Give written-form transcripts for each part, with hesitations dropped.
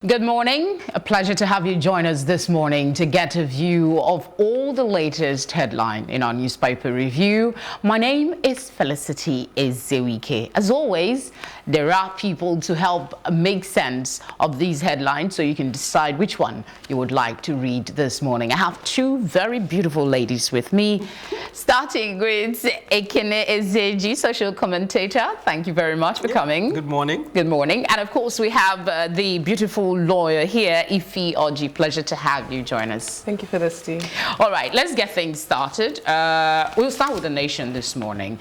Good morning. A pleasure to have you join us this morning to get a view of all the latest headline in our newspaper review. My name is Felicity Ezewuike. As always, there are people to help make sense of these headlines so you can decide which one you would like to read this morning. I have two very beautiful ladies with me, starting with Ekene Ezeji, social commentator. Thank you very much for coming. Good morning. Good morning. And of course, we have the beautiful lawyer here, Ife. Pleasure to have you join us. Thank you, Felicity. All right, let's get things started. We'll start with the nation this morning.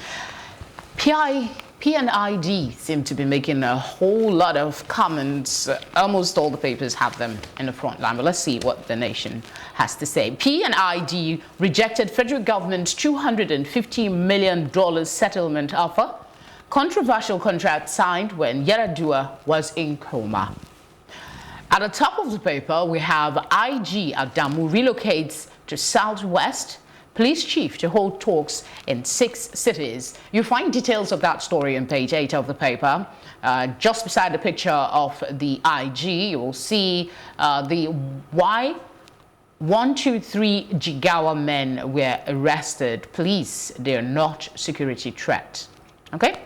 P&ID seem to be making a whole lot of comments. Almost all the papers have them in the front line, but let's see what the nation has to say. P&ID rejected federal government's $250 million settlement offer. Controversial contract signed when Yar'Adua was in coma. At the top of the paper, we have IG Adamu relocates to Southwest. Police chief to hold talks in 6 cities. You find details of that story on page 8 of the paper. Just beside the picture of the IG, you will see the why 123 Jigawa men were arrested. Police, they're not security threat. Okay?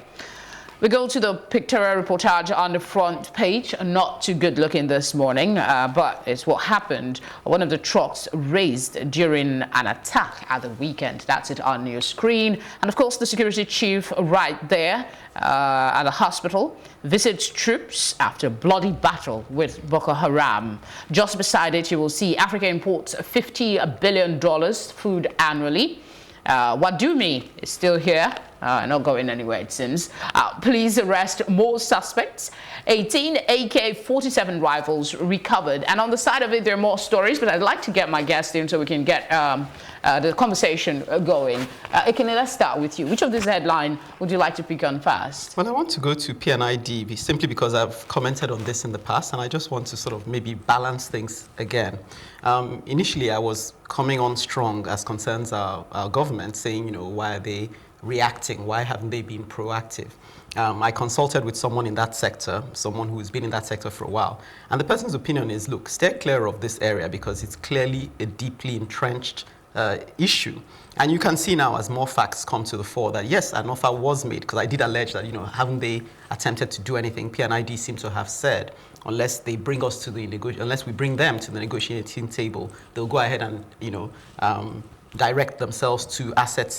We go to the pictorial reportage on the front page. Not too good looking this morning, but it's what happened. One of the trucks raised during an attack at the weekend. That's it on your screen. And of course, the security chief right there at the hospital visits troops after bloody battle with Boko Haram. Just beside it, you will see Africa imports $50 billion food annually. Wadumi is still here. Not going anywhere, it seems. Police arrest more suspects. 18 AK-47 rifles recovered. And on the side of it, there are more stories, but I'd like to get my guest in so we can get the conversation going. Ekene, let's start with you. Which of this headline would you like to pick on first? Well, I want to go to P&ID simply because I've commented on this in the past, and I just want to sort of maybe balance things again. Initially, I was coming on strong as concerns our government, saying, why are they reacting? Why haven't they been proactive? I consulted with someone in that sector, someone who's been in that sector for a while. And the person's opinion is, look, stay clear of this area because it's clearly a deeply entrenched issue. And you can see now as more facts come to the fore that, yes, an offer was made, because I did allege that, haven't they attempted to do anything? P&ID seems to have said, unless they bring us to the unless we bring them to the negotiating table, they'll go ahead and, direct themselves to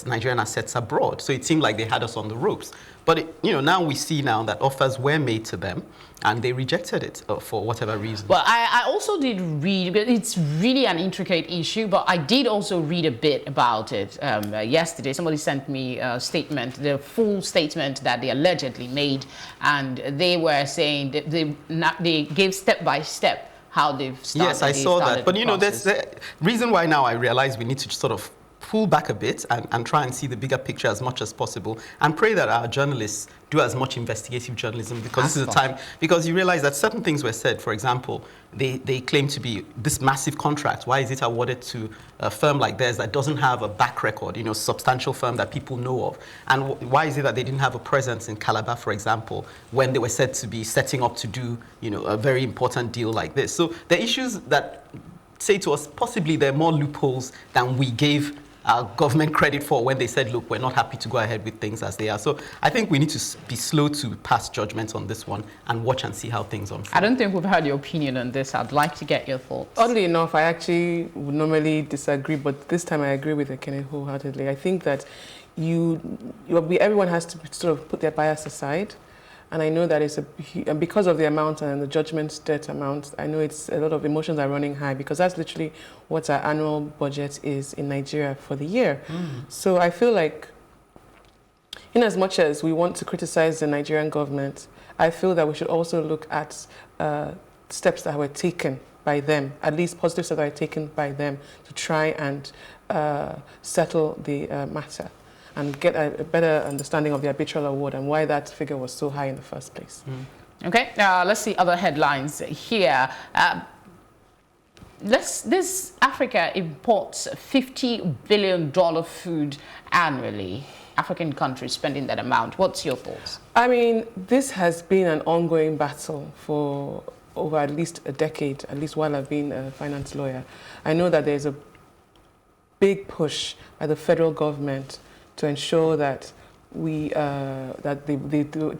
Nigerian assets abroad. So it seemed like they had us on the ropes. But, now we see now that offers were made to them and they rejected it for whatever reason. Well, I also did read, but it's really an intricate issue, but I did also read a bit about it yesterday. Somebody sent me a statement, the full statement that they allegedly made, and they were saying that they gave step by step how they've started. Yes, I saw that. But, there's the reason why now I realize we need to sort of pull back a bit and try and see the bigger picture as much as possible and pray that our journalists do as much investigative journalism, because this is the time, because you realize that certain things were said. For example, they claim to be this massive contract. Why is it awarded to a firm like theirs that doesn't have a back record, substantial firm that people know of? And why is it that they didn't have a presence in Calabar, for example, when they were said to be setting up to do, a very important deal like this? So the issues that say to us, possibly there are more loopholes than we gave our government credit for when they said, look, we're not happy to go ahead with things as they are. So I think we need to be slow to pass judgment on this one and watch and see how things unfold. I don't think we've heard your opinion on this. I'd like to get your thoughts. Oddly enough, I actually would normally disagree, but this time I agree with Ekene wholeheartedly. I think that everyone has to sort of put their bias aside. And I know that and because of the amount and the judgment debt amount, I know it's a lot of emotions are running high, because that's literally what our annual budget is in Nigeria for the year. So I feel like, in as much as we want to criticize the Nigerian government, I feel that we should also look at steps that were taken by them, at least positive steps that were taken by them to try and settle the matter and get a better understanding of the arbitral award and why that figure was so high in the first place. Okay, let's see other headlines here. This Africa imports $50 billion food annually. African countries spending that amount. What's your thoughts? I mean, this has been an ongoing battle for over at least a decade, at least while I've been a finance lawyer, I know that there's a big push by the federal government to ensure that they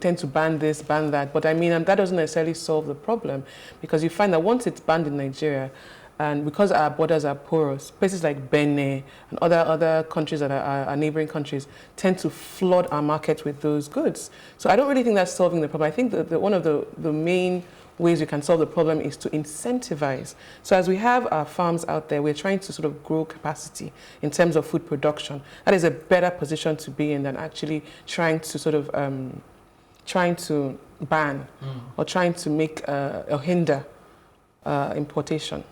tend to ban this, ban that. But I mean, that doesn't necessarily solve the problem, because you find that once it's banned in Nigeria, and because our borders are porous, places like Benin and other countries that are our neighboring countries tend to flood our market with those goods. So I don't really think that's solving the problem. I think that one of the main ways we can solve the problem is to incentivize. So as we have our farms out there, we're trying to sort of grow capacity in terms of food production. That is a better position to be in than actually trying to sort of trying to ban or trying to make or hinder importation.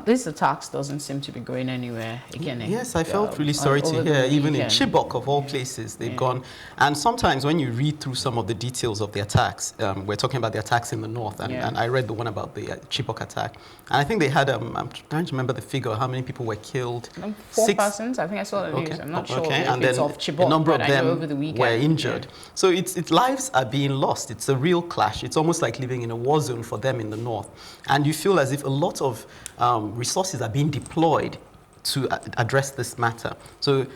This attacks doesn't seem to be going anywhere again. Yes, I felt really sorry to hear. Even in Chibok, of all places, they've gone. And sometimes when you read through some of the details of the attacks, we're talking about the attacks in the north, and I read the one about the Chibok attack. And I think they had, I'm trying to remember the figure, how many people were killed. 4 persons, I think I saw the news. I'm not sure and if it's then of Chibok, a number but of I know them over the weekend. were injured. So it's lives are being lost. It's a real clash. It's almost like living in a war zone for them in the north. And you feel as if a lot of resources are being deployed to address this matter. So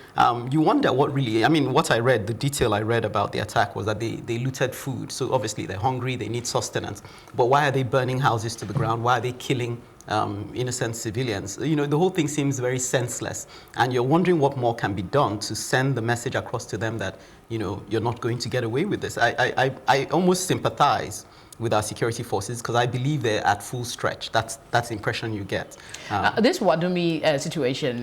you wonder what really, I mean, what I read, the detail I read about the attack was that they looted food. So obviously they're hungry, they need sustenance. But why are they burning houses to the ground? Why are they killing innocent civilians? You know, the whole thing seems very senseless. And you're wondering what more can be done to send the message across to them that, you know, you're not going to get away with this. I almost sympathize with our security forces, because I believe they're at full stretch. That's the impression you get. This Wadumi situation,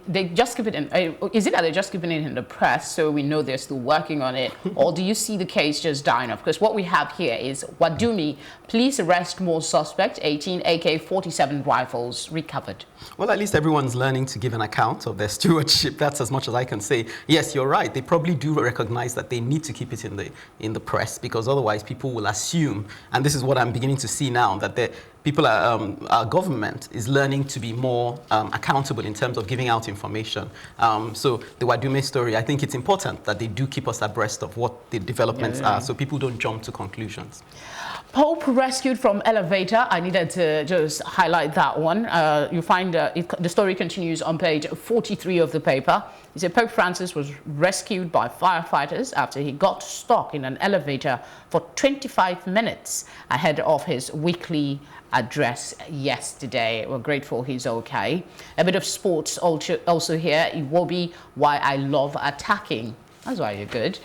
they just keep it in, is it that they're just keeping it in the press so we know they're still working on it, or do you see the case just dying off? Because what we have here is Wadumi, police arrest more suspect, 18 AK-47 rifles recovered. Well, at least everyone's learning to give an account of their stewardship. That's as much as I can say. Yes, you're right. They probably do recognize that they need to keep it in the press, because otherwise people will assume, and this is what I'm beginning to see now, that our government is learning to be more accountable in terms of giving out information. So the Wadume story, I think it's important that they do keep us abreast of what the developments are, so people don't jump to conclusions. Pope rescued from elevator. I needed to just highlight that one. You find the story continues on page 43 of the paper. He said Pope Francis was rescued by firefighters after he got stuck in an elevator for 25 minutes ahead of his weekly address yesterday. We're grateful he's okay. A bit of sports also here. IPOB, why I love attacking. That's why you're good.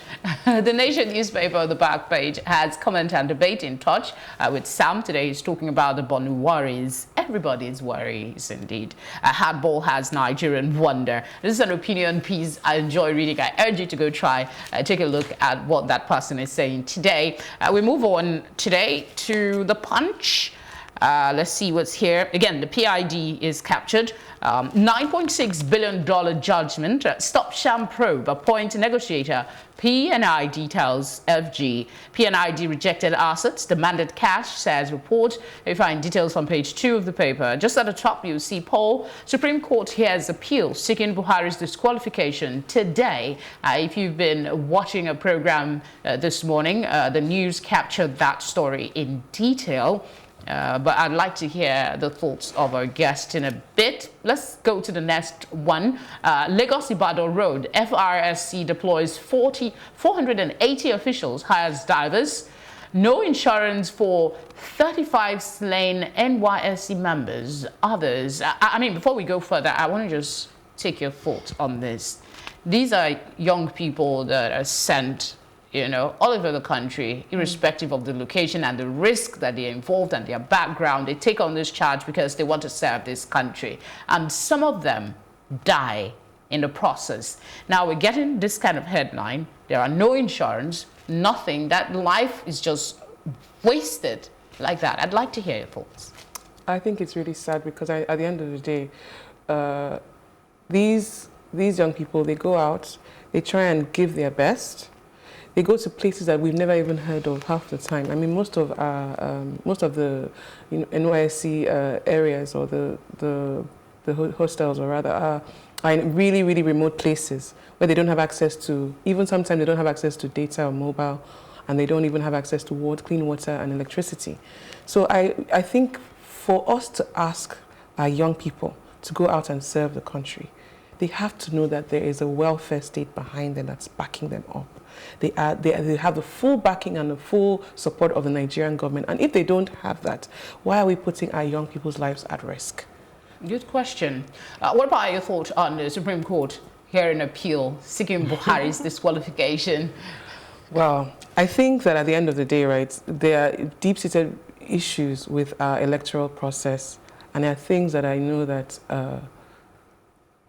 The Nation newspaper on the back page has comment and debate in touch with Sam. Today he's talking about the Bonu worries. Everybody's worries, indeed. Hardball has Nigerian wonder. This is an opinion piece I enjoy reading. I urge you to go try, take a look at what that person is saying today. We move on today to the Punch. Let's see what's here. Again, the P&ID is captured. $9.6 billion judgment. Stop sham probe. Appoint negotiator. P&ID tells FG. P&ID rejected assets. Demanded cash, says report. You find details on page 2 of the paper. Just at the top, you see poll. Supreme Court hears appeal seeking Buhari's disqualification today. If you've been watching a program this morning, the news captured that story in detail. But I'd like to hear the thoughts of our guest in a bit. Let's go to the next one. Lagos-Ibadan Road, FRSC deploys 480 officials, hires divers. No insurance for 35 slain NYSC members. Others, I mean, before we go further, I want to just take your thoughts on this. These are young people that are sent, you know, all over the country, irrespective of the location and the risk that they're involved and their background. They take on this charge because they want to serve this country. And some of them die in the process. Now we're getting this kind of headline. There are no insurance, nothing. That life is just wasted like that. I'd like to hear your thoughts. I think it's really sad because at the end of the day, these young people, they go out, they try and give their best. They go to places that we've never even heard of half the time. I mean, most of the NYSC areas or the hostels, or rather, are in really, really remote places where they don't have access to, even sometimes they don't have access to data or mobile. and they don't even have access to water, clean water and electricity. So I think for us to ask our young people to go out and serve the country, they have to know that there is a welfare state behind them that's backing them up. They have the full backing and the full support of the Nigerian government. And if they don't have that, why are we putting our young people's lives at risk? Good question. What about your thought on the Supreme Court hearing an appeal seeking Buhari's disqualification? Well, I think that at the end of the day, right, there are deep-seated issues with our electoral process, and there are things that I know that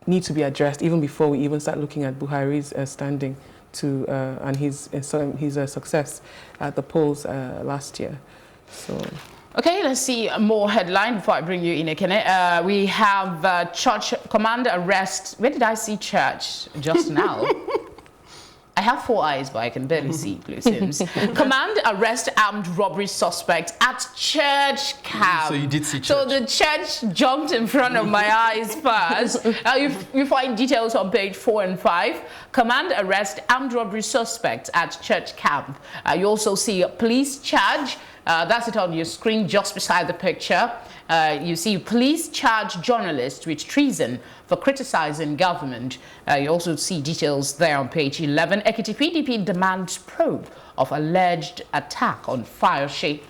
need to be addressed even before we even start looking at Buhari's standing to and his success at the polls last year. So. Okay, let's see more headline before I bring you in, Ekene. We have church commander arrest. Where did I see church just now? I have 4 eyes, but I can barely see, Blue Sims. Commander arrest armed robbery suspect at church camp. So you did see church. So the church jumped in front of my eyes first. You find details on page 4 and 5. Commander arrest armed robbery suspect at church camp. You also see a police charge. That's it on your screen just beside the picture. You see police charge journalists with treason for criticizing government. You also see details there on page 11. Ekiti PDP demands probe of alleged attack on fire shape.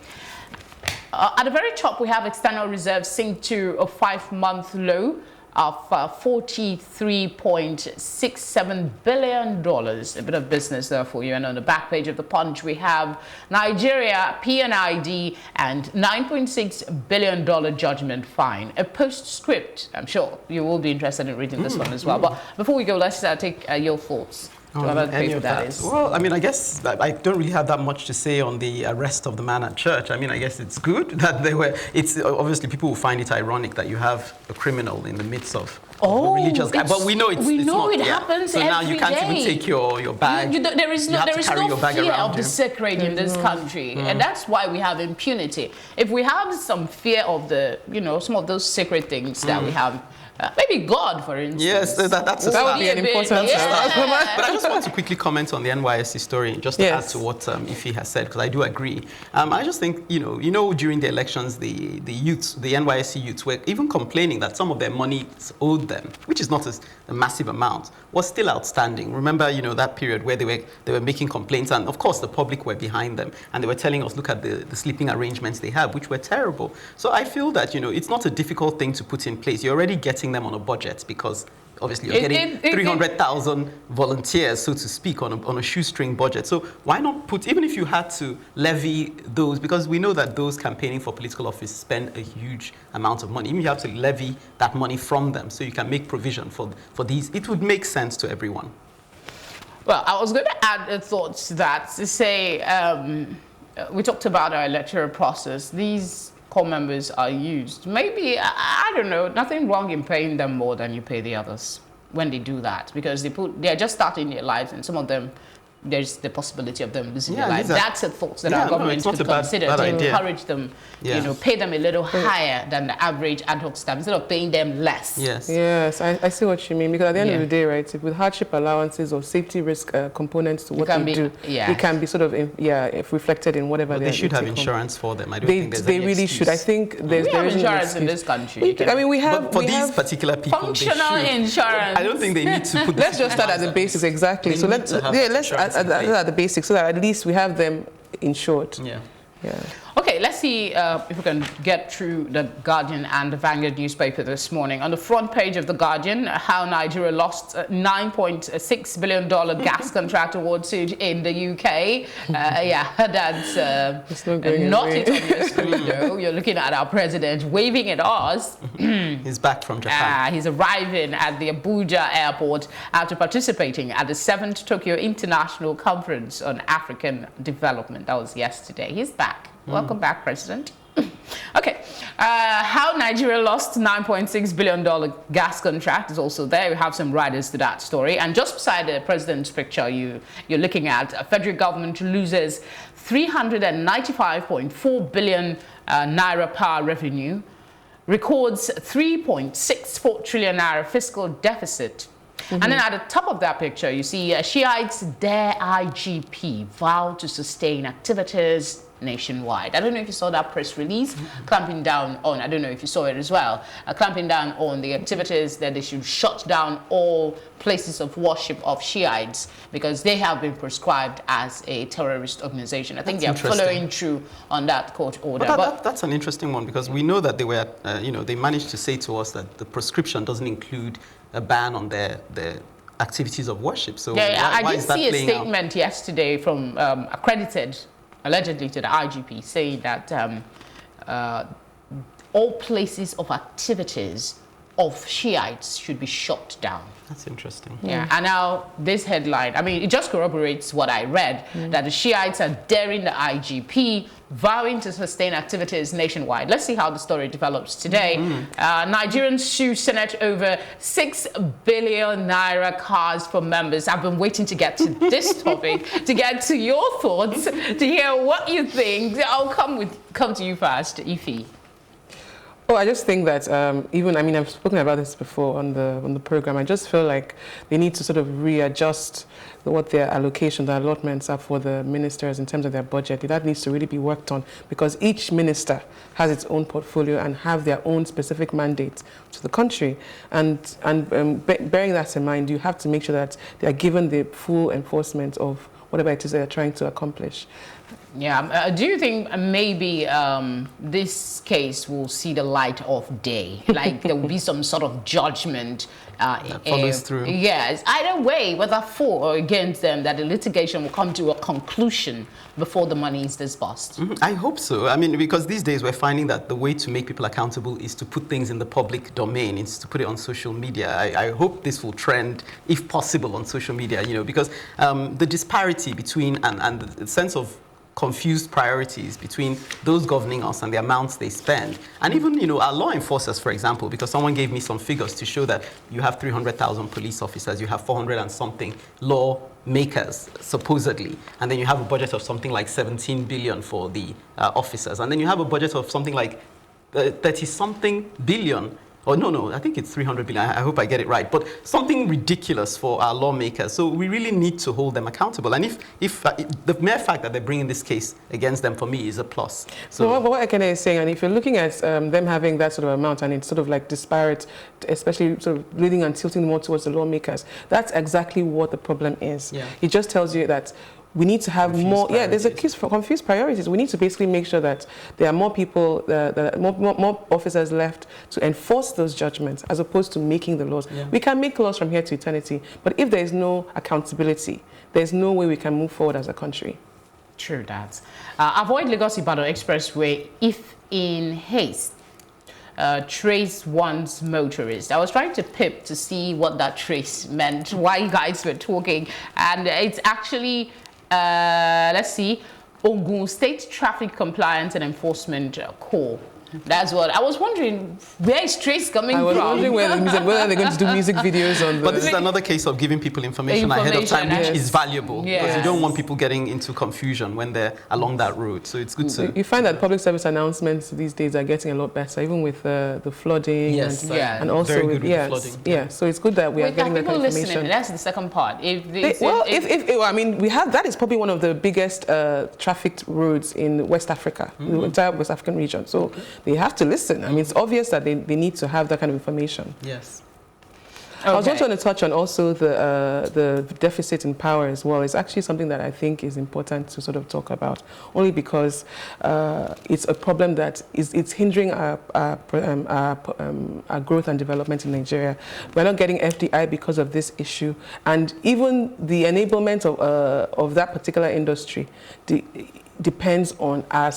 At the very top, we have external reserves sink to a 5-month low of $43.67 billion. A bit of business there for you. And on the back page of the Punch, we have Nigeria, P&ID, and $9.6 billion judgment fine. A postscript. I'm sure you will be interested in reading this one as well. But before we go, let's take your thoughts. Any of that is? Well, I mean, I guess I don't really have that much to say on the arrest of the man at church. I mean, I guess it's good that they were. It's obviously people will find it ironic that you have a criminal in the midst of a religious guy, but we know it's not, it happens. So now you can't even take your bag. There is no fear of the sacred in this country, and that's why we have impunity. If we have some fear of the, some of those sacred things that we have. Maybe God, for instance. Yes, that would be an important start. But I just want to quickly comment on the NYSC story, just to add to what Ife has said, because I do agree. I just think, during the elections, the youths, the NYSC youths, were even complaining that some of their money owed them, which is not a massive amount, was still outstanding. Remember, that period where they were making complaints, and of course the public were behind them, and they were telling us, look at the sleeping arrangements they have, which were terrible. So I feel that, it's not a difficult thing to put in place. You're already getting them on a budget because obviously you're getting 300,000 volunteers, so to speak, on a shoestring budget. So why not put, even if you had to levy those, because we know that those campaigning for political office spend a huge amount of money. Even if you have to levy that money from them so you can make provision for these, it would make sense to everyone. Well, I was going to add a thought to that, to say, we talked about our electoral process. These core members are used. Maybe, I don't know, nothing wrong in paying them more than you pay the others when they do that, because they're just starting their lives, and some of them, there's the possibility of them losing their lives. That's a thought that our government could consider to encourage them, pay them a little higher than the average ad hoc staff instead of paying them less. Yes, I see what you mean, because at the end of the day, right, with hardship allowances or safety risk components to what they do, it can be sort of, if reflected in whatever they should have insurance for them. I don't think there's they any really excuse. should. I think there is insurance in this country. I mean, we have. But for these particular people, functional insurance. I don't think they need to put. Let's just start at the basics, exactly. So let's at the basics, so that at least we have them insured. Okay, let's see if we can get through the Guardian and the Vanguard newspaper this morning. On the front page of the Guardian, how Nigeria lost $9.6 billion gas contract award suit in the UK. That's not it on your screen, though. You're looking at our president waving at us. He's back from Japan. He's arriving at the Abuja airport after participating at the 7th Tokyo International Conference on African Development. That was yesterday. He's back. Welcome back, President. Okay, how Nigeria lost $9.6 billion gas contract is also there. We have some riders to that story. And just beside the president's picture you're looking at, federal government loses 395.4 billion naira power revenue, records 3.64 trillion naira fiscal deficit. And then at the top of that picture, you see Shiites dare IGP vow to sustain activities nationwide. I don't know if you saw that press release, clamping down on, I don't know if you saw it as well, clamping down on the activities that they should shut down all places of worship of Shiites because they have been prescribed as a terrorist organization. I think they are following through on that court order. But that's an interesting one because we know that they were, they managed to say to us that the prescription doesn't include a ban on their activities of worship. So I why did is that see a playing statement yesterday from accredited, allegedly to the IGP, saying that all places of activities of Shiites should be shut down. That's interesting. Yeah, and now this headline, I mean, it just corroborates what I read, that the Shiites are daring the IGP, vowing to sustain activities nationwide. Let's see how the story develops today. Nigerians sue Senate over 6 billion naira cars for members. I've been waiting to get to this topic, to get to your thoughts, to hear what you think. I'll come to you first, Ife. Oh, I just think that I've spoken about this before on the program. I just feel like they need to sort of readjust what their allocations, their allotments are for the ministers in terms of their budget. That needs to really be worked on because each minister has its own portfolio and have their own specific mandates to the country. And bearing that in mind, you have to make sure that they are given the full enforcement of whatever it is they are trying to accomplish. Yeah, do you think maybe this case will see the light of day? Like there will be some sort of judgment that follows through? Yes, either way, whether for or against them, that the litigation will come to a conclusion before the money is disbursed. I hope so. I mean, because these days we're finding that the way to make people accountable is to put things in the public domain, is to put it on social media. I hope this will trend, if possible, on social media, because the disparity between and the sense of confused priorities between those governing us and the amounts they spend. And even, our law enforcers, for example, because someone gave me some figures to show that you have 300,000 police officers, you have 400 and something lawmakers, supposedly, and then you have a budget of something like 17 billion for the officers, and then you have a budget of something like 30-something billion. Oh, no, I think it's 300 billion. I hope I get it right. But something ridiculous for our lawmakers. So we really need to hold them accountable. And if the mere fact that they're bringing this case against them, for me, is a plus. So what Ekene is saying, and if you're looking at them having that sort of amount and it's sort of like disparate, especially sort of leading and tilting more towards the lawmakers, that's exactly what the problem is. Yeah. It just tells you that we need to have more. Yeah, there's a case for confused priorities. We need to basically make sure that there are more people, more officers left to enforce those judgments as opposed to making the laws. Yeah. We can make laws from here to eternity, but if there is no accountability, there's no way we can move forward as a country. True that. Avoid Lagos-Ibadan Expressway if in haste. Trace one's motorist. I was trying to pip to see what that trace meant, why you guys were talking, and it's actually let's see, Ogun State Traffic Compliance and Enforcement Corps. That's what I was wondering. Where is Trace coming from? I was wondering whether they're going to do music videos on. But this is another case of giving people information ahead of time, which is valuable because you don't want people getting into confusion when they're along that road. So it's good to. You find that public service announcements these days are getting a lot better, even with the flooding. And also very good with the flooding. Yeah, so it's good that we are getting that kind of information. Listening? That's the second part. That is probably one of the biggest trafficked roads in West Africa, the entire West African region. So. They have to listen. I mean, it's obvious that they need to have that kind of information. Yes. Okay. I was also going to touch on also the deficit in power as well. It's actually something that I think is important to sort of talk about, only because it's a problem that it's hindering our growth and development in Nigeria. We're not getting FDI because of this issue, and even the enablement of that particular industry depends on our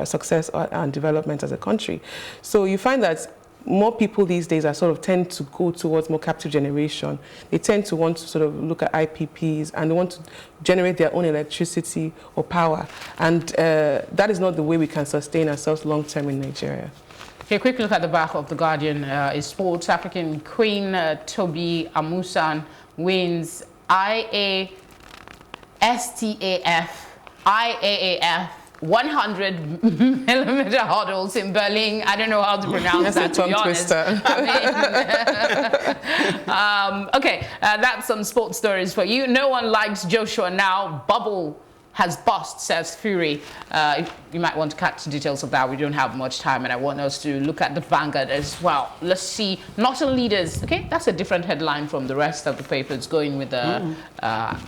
success and development as a country. So you find that more people these days are sort of tend to go towards more captive generation. They tend to want to sort of look at IPPs and they want to generate their own electricity or power. And that is not the way we can sustain ourselves long term in Nigeria. Okay, quick look at the back of The Guardian. Is sports African Queen Toby Amusan wins IAAF 100-millimeter hurdles in Berlin. I don't know how to pronounce that, to be honest. Okay, that's some sports stories for you. No one likes Joshua now. Bubble has burst, says Fury. You might want to catch the details of that. We don't have much time, and I want us to look at the Vanguard as well. Let's see. Northern leaders. Okay, that's a different headline from the rest of the papers, going with the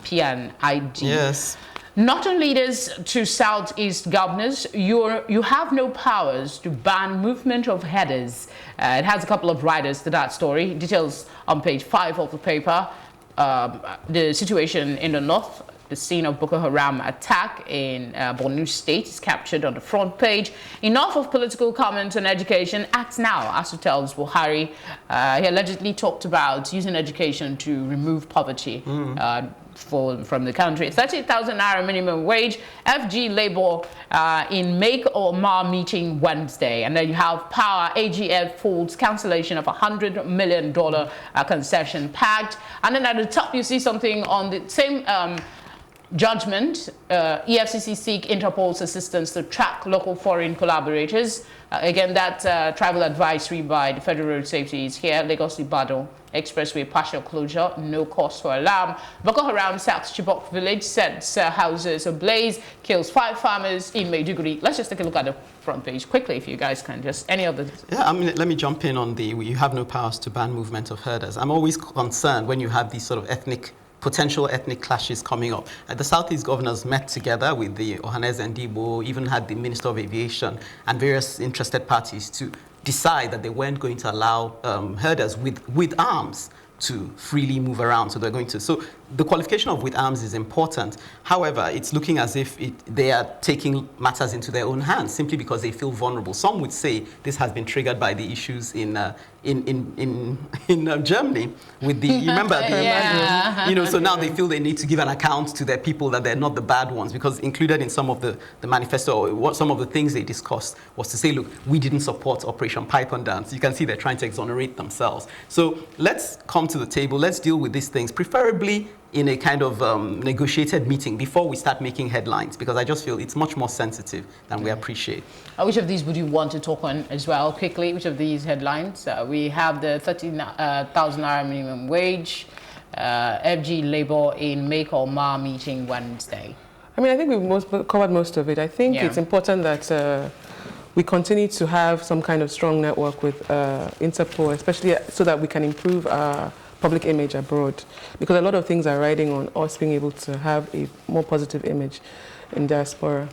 P&ID. Yes. Northern leaders to Southeast governors, you have no powers to ban movement of headers. It has a couple of riders to that story. Details on page 5 of the paper. The situation in the north, the scene of Boko Haram attack in Borno State, is captured on the front page. Enough of political comments on education. Act now, as it tells Buhari. He allegedly talked about using education to remove poverty from the country. 30,000 naira minimum wage. FG Labour in make or mar meeting Wednesday. And then you have Power. AGF folds cancellation of $100 million concession pact. And then at the top you see something on the same judgment. EFCC seek Interpol's assistance to track local foreign collaborators. Again, that travel advisory by the Federal Road Safety is here. Lagos-Ibadan Expressway partial closure, no cause for alarm. Boko Haram sacks Chibok village, sets houses ablaze, kills 5 farmers in Maiduguri. Let's just take a look at the front page quickly, if you guys can just, any of the... Yeah, I mean, let me jump in on the, you have no powers to ban movement of herders. I'm always concerned when you have these sort of potential ethnic clashes coming up. The Southeast governors met together with the Ohaneze Ndigbo, even had the Minister of Aviation and various interested parties to decide that they weren't going to allow herders with arms to freely move around. So they're going to. So the qualification of with arms is important. However, it's looking as if they are taking matters into their own hands simply because they feel vulnerable. Some would say this has been triggered by the issues in Germany with the, you remember, so now they feel they need to give an account to their people that they're not the bad ones, because included in some of the manifesto, or what some of the things they discussed was to say, look, we didn't support Operation Python Dance. You can see they're trying to exonerate themselves. So let's come to the table. Let's deal with these things, preferably in a kind of negotiated meeting before we start making headlines, because I just feel it's much more sensitive than we appreciate. Which of these would you want to talk on as well, quickly? Which of these headlines? We have the 30,000 naira minimum wage, FG Labour in make or mar meeting Wednesday. I mean, I think we've covered most of it. I think it's important that we continue to have some kind of strong network with Interpol, especially so that we can improve our public image abroad, because a lot of things are riding on us being able to have a more positive image in diaspora.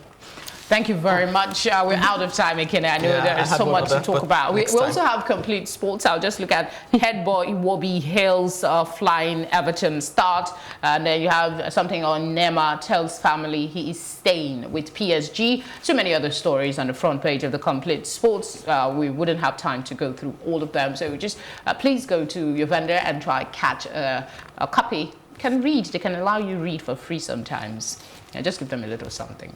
Thank you very much. We're out of time, Ekene. I know there is so much to talk about. We also have complete sports. I'll just look at head boy Iwobi hails flying Everton start. And then you have something on Neymar tells family he is staying with PSG. So many other stories on the front page of the complete sports. We wouldn't have time to go through all of them. So just please go to your vendor and try catch a copy. You can read. They can allow you read for free sometimes. Yeah, just give them a little something.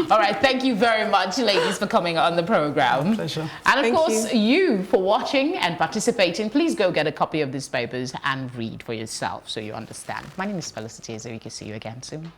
All right, thank you very much, ladies, for coming on the program. My pleasure. And of course, you for watching and participating. Please go get a copy of these papers and read for yourself so you understand. My name is Felicity Ezewuike. See you again soon.